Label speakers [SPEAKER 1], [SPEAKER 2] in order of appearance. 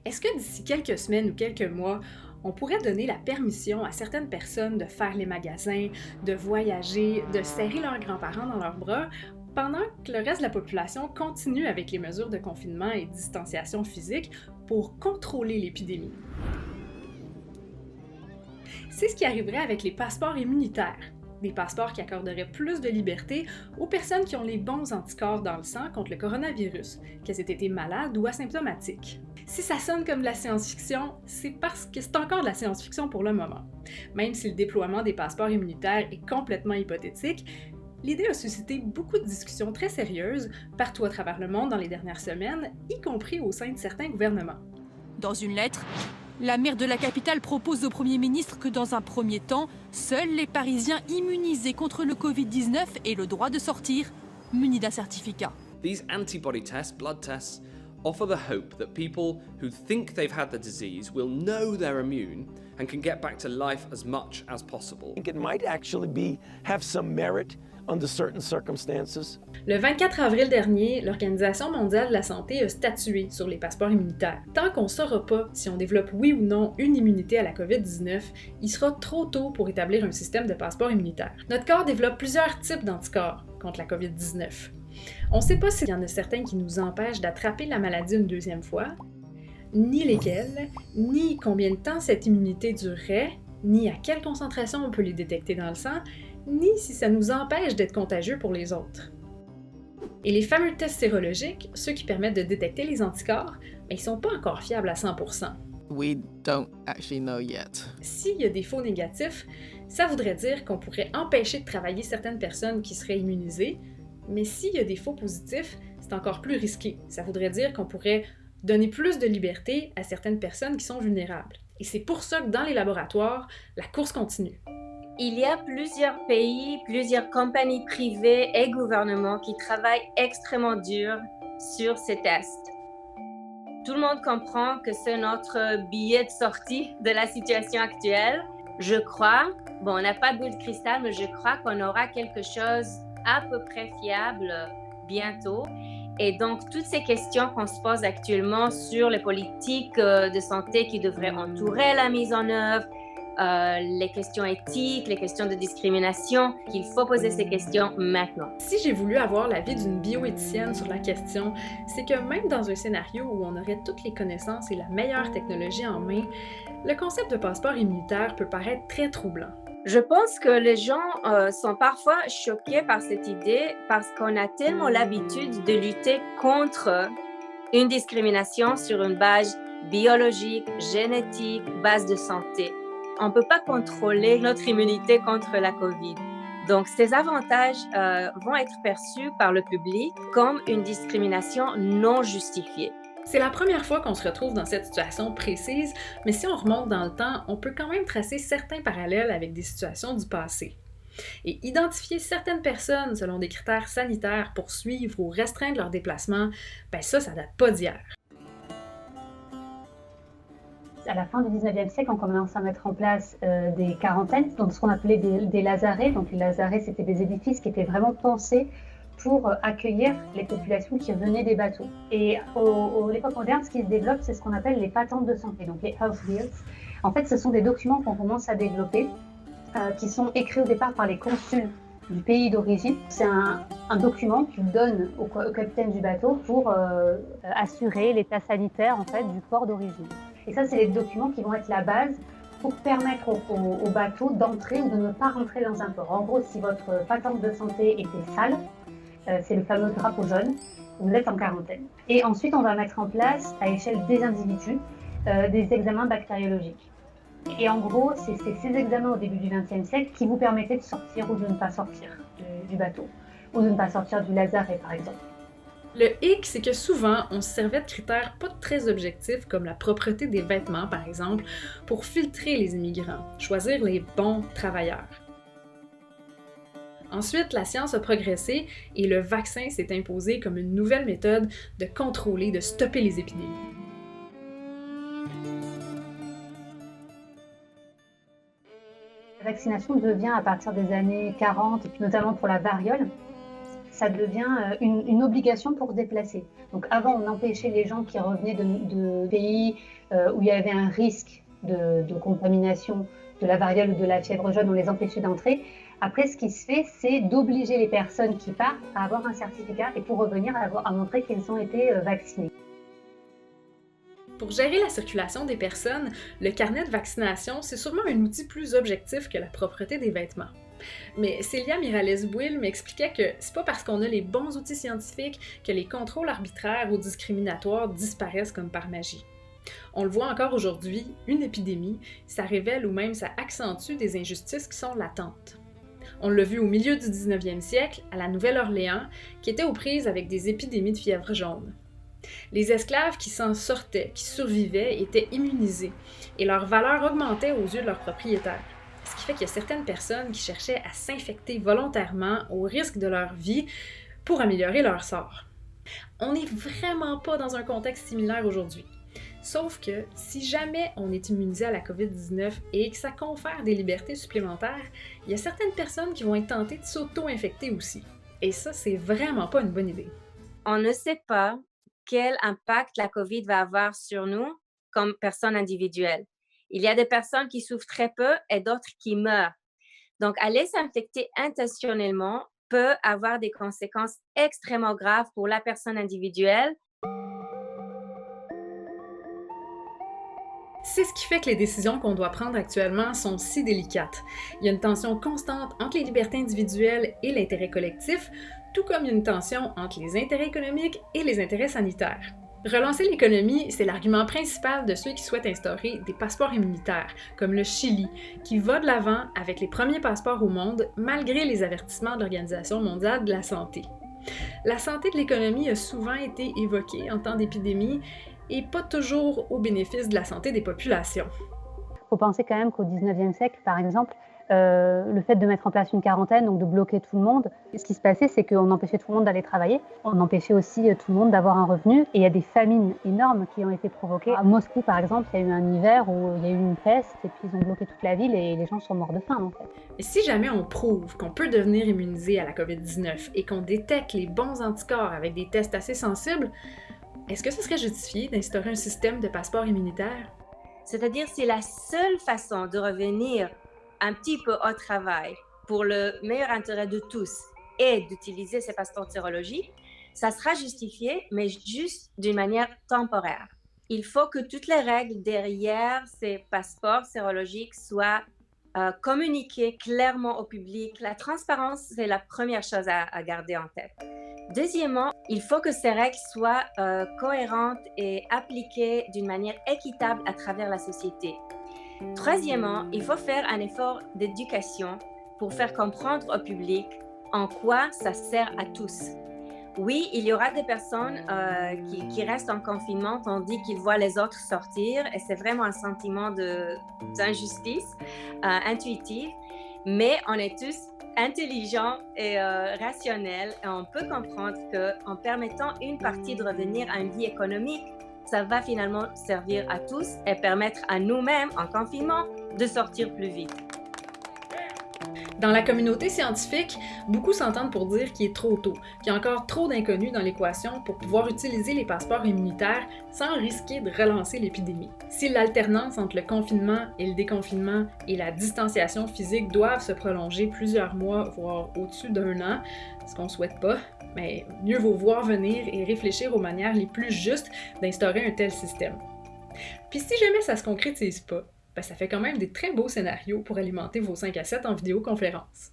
[SPEAKER 1] Est-ce que d'ici quelques semaines ou quelques mois, on pourrait donner la permission à certaines personnes de faire les magasins, de voyager, de serrer leurs grands-parents dans leurs bras, pendant que le reste de la population continue avec les mesures de confinement et de distanciation physique pour contrôler l'épidémie? C'est ce qui arriverait avec les passeports immunitaires. Des passeports qui accorderaient plus de liberté aux personnes qui ont les bons anticorps dans le sang contre le coronavirus, qu'elles aient été malades ou asymptomatiques. Si ça sonne comme de la science-fiction, c'est parce que c'est encore de la science-fiction pour le moment. Même si le déploiement des passeports immunitaires est complètement hypothétique, l'idée a suscité beaucoup de discussions très sérieuses partout à travers le monde dans les dernières semaines, y compris au sein de certains gouvernements.
[SPEAKER 2] Dans une lettre, la maire de la capitale propose au Premier ministre que dans un premier temps, seuls les Parisiens immunisés contre le Covid-19 aient le droit de sortir, munis d'un certificat.
[SPEAKER 3] These antibody tests, blood tests, offer the hope that people who think they've had the disease will know they're immune and can get back to life as much as possible.
[SPEAKER 4] I think it might actually have some merit under certain circumstances.
[SPEAKER 1] Le 24 avril dernier, l'Organisation mondiale de la santé a statué sur les passeports immunitaires. Tant qu'on ne saura pas si on développe oui ou non une immunité à la COVID-19, il sera trop tôt pour établir un système de passeport immunitaire. Notre corps développe plusieurs types d'anticorps contre la COVID-19. On ne sait pas s'il y en a certains qui nous empêchent d'attraper la maladie une deuxième fois, ni lesquels, ni combien de temps cette immunité durerait, ni à quelle concentration on peut les détecter dans le sang, ni si ça nous empêche d'être contagieux pour les autres. Et les fameux tests sérologiques, ceux qui permettent de détecter les anticorps, ils ne sont pas encore fiables à 100%.
[SPEAKER 5] We don't actually know yet.
[SPEAKER 1] S'il y a des faux négatifs, ça voudrait dire qu'on pourrait empêcher de travailler certaines personnes qui seraient immunisées, mais s'il y a des faux positifs, c'est encore plus risqué. Ça voudrait dire qu'on pourrait donner plus de liberté à certaines personnes qui sont vulnérables. Et c'est pour ça que dans les laboratoires, la course continue.
[SPEAKER 6] Il y a plusieurs pays, plusieurs compagnies privées et gouvernements qui travaillent extrêmement dur sur ces tests. Tout le monde comprend que c'est notre billet de sortie de la situation actuelle. Je crois, on n'a pas de boule de cristal, mais je crois qu'on aura quelque chose à peu près fiable bientôt. Et donc, toutes ces questions qu'on se pose actuellement sur les politiques de santé qui devraient entourer la mise en œuvre, les questions éthiques, les questions de discrimination, qu'il faut poser ces questions maintenant.
[SPEAKER 1] Si j'ai voulu avoir l'avis d'une bioéthicienne sur la question, c'est que même dans un scénario où on aurait toutes les connaissances et la meilleure technologie en main, le concept de passeport immunitaire peut paraître très troublant.
[SPEAKER 6] Je pense que les gens sont parfois choqués par cette idée parce qu'on a tellement l'habitude de lutter contre une discrimination sur une base biologique, génétique, base de santé. On ne peut pas contrôler notre immunité contre la COVID. Donc, ces avantages vont être perçus par le public comme une discrimination non justifiée.
[SPEAKER 1] C'est la première fois qu'on se retrouve dans cette situation précise, mais si on remonte dans le temps, on peut quand même tracer certains parallèles avec des situations du passé. Et identifier certaines personnes selon des critères sanitaires pour suivre ou restreindre leurs déplacements, ça date pas d'hier.
[SPEAKER 7] À la fin du 19e siècle, on commence à mettre en place des quarantaines, donc ce qu'on appelait des lazarets. Donc les lazarets, c'était des édifices qui étaient vraiment pensés pour accueillir les populations qui venaient des bateaux. Et à l'époque moderne, ce qui se développe, c'est ce qu'on appelle les patentes de santé, donc les health bills. En fait, ce sont des documents qu'on commence à développer, qui sont écrits au départ par les consuls du pays d'origine. C'est un document qu'ils donnent au capitaine du bateau pour assurer l'état sanitaire en fait, du port d'origine. Et ça, c'est les documents qui vont être la base pour permettre au bateau d'entrer ou de ne pas rentrer dans un port. En gros, si votre patente de santé était sale, c'est le fameux drapeau jaune, vous êtes en quarantaine. Et ensuite, on va mettre en place, à échelle des individus, des examens bactériologiques. Et en gros, c'est ces examens au début du XXe siècle qui vous permettaient de sortir ou de ne pas sortir du bateau, ou de ne pas sortir du lazaret, par exemple.
[SPEAKER 1] Le hic, c'est que souvent, on se servait de critères pas très objectifs comme la propreté des vêtements, par exemple, pour filtrer les immigrants, choisir les bons travailleurs. Ensuite, la science a progressé et le vaccin s'est imposé comme une nouvelle méthode de contrôler, de stopper les épidémies.
[SPEAKER 7] La vaccination devient, à partir des années 40, et puis notamment pour la variole, ça devient une obligation pour se déplacer. Donc avant, on empêchait les gens qui revenaient de pays où il y avait un risque de contamination de la variole ou de la fièvre jaune, on les empêchait d'entrer. Après, ce qui se fait, c'est d'obliger les personnes qui partent à avoir un certificat et pour revenir à montrer qu'elles ont été vaccinées.
[SPEAKER 1] Pour gérer la circulation des personnes, le carnet de vaccination, c'est sûrement un outil plus objectif que la propreté des vêtements. Mais Célia Miralles-Bouil m'expliquait que c'est pas parce qu'on a les bons outils scientifiques que les contrôles arbitraires ou discriminatoires disparaissent comme par magie. On le voit encore aujourd'hui, une épidémie, ça révèle ou même ça accentue des injustices qui sont latentes. On l'a vu au milieu du 19e siècle, à la Nouvelle-Orléans, qui était aux prises avec des épidémies de fièvre jaune. Les esclaves qui s'en sortaient, qui survivaient, étaient immunisés et leur valeur augmentait aux yeux de leurs propriétaires. Ce qui fait qu'il y a certaines personnes qui cherchaient à s'infecter volontairement au risque de leur vie pour améliorer leur sort. On n'est vraiment pas dans un contexte similaire aujourd'hui. Sauf que si jamais on est immunisé à la COVID-19 et que ça confère des libertés supplémentaires, il y a certaines personnes qui vont être tentées de s'auto-infecter aussi. Et ça, c'est vraiment pas une bonne idée.
[SPEAKER 6] On ne sait pas quel impact la COVID va avoir sur nous comme personnes individuelles. Il y a des personnes qui souffrent très peu et d'autres qui meurent. Donc, aller s'infecter intentionnellement peut avoir des conséquences extrêmement graves pour la personne individuelle.
[SPEAKER 1] C'est ce qui fait que les décisions qu'on doit prendre actuellement sont si délicates. Il y a une tension constante entre les libertés individuelles et l'intérêt collectif, tout comme il y a une tension entre les intérêts économiques et les intérêts sanitaires. Relancer l'économie, c'est l'argument principal de ceux qui souhaitent instaurer des passeports immunitaires, comme le Chili, qui va de l'avant avec les premiers passeports au monde, malgré les avertissements de l'Organisation mondiale de la santé. La santé de l'économie a souvent été évoquée en temps d'épidémie, et pas toujours au bénéfice de la santé des populations.
[SPEAKER 7] Il faut penser quand même qu'au 19e siècle, par exemple, le fait de mettre en place une quarantaine, donc de bloquer tout le monde, ce qui se passait, c'est qu'on empêchait tout le monde d'aller travailler, on empêchait aussi tout le monde d'avoir un revenu, et il y a des famines énormes qui ont été provoquées. À Moscou, par exemple, il y a eu un hiver où il y a eu une peste, et puis ils ont bloqué toute la ville, et les gens sont morts de faim, en fait.
[SPEAKER 1] Et si jamais on prouve qu'on peut devenir immunisé à la COVID-19 et qu'on détecte les bons anticorps avec des tests assez sensibles, est-ce que ce serait justifié d'instaurer un système de passeport immunitaire?
[SPEAKER 6] C'est-à-dire, c'est la seule façon de revenir un petit peu au travail pour le meilleur intérêt de tous et d'utiliser ces passeports sérologiques, ça sera justifié, mais juste d'une manière temporaire. Il faut que toutes les règles derrière ces passeports sérologiques soient communiquées clairement au public. La transparence, c'est la première chose à garder en tête. Deuxièmement, il faut que ces règles soient cohérentes et appliquées d'une manière équitable à travers la société. Troisièmement, il faut faire un effort d'éducation pour faire comprendre au public en quoi ça sert à tous. Oui, il y aura des personnes qui restent en confinement tandis qu'ils voient les autres sortir et c'est vraiment un sentiment d'injustice intuitive, mais on est tous intelligents et rationnels et on peut comprendre qu'en permettant une partie de revenir à une vie économique, ça va finalement servir à tous et permettre à nous-mêmes en confinement de sortir plus vite.
[SPEAKER 1] Dans la communauté scientifique, beaucoup s'entendent pour dire qu'il est trop tôt, qu'il y a encore trop d'inconnus dans l'équation pour pouvoir utiliser les passeports immunitaires sans risquer de relancer l'épidémie. Si l'alternance entre le confinement et le déconfinement et la distanciation physique doivent se prolonger plusieurs mois, voire au-dessus d'un an, ce qu'on ne souhaite pas, mais mieux vaut voir venir et réfléchir aux manières les plus justes d'instaurer un tel système. Puis si jamais ça se concrétise pas, ça fait quand même des très beaux scénarios pour alimenter vos 5 à 7 en vidéoconférence.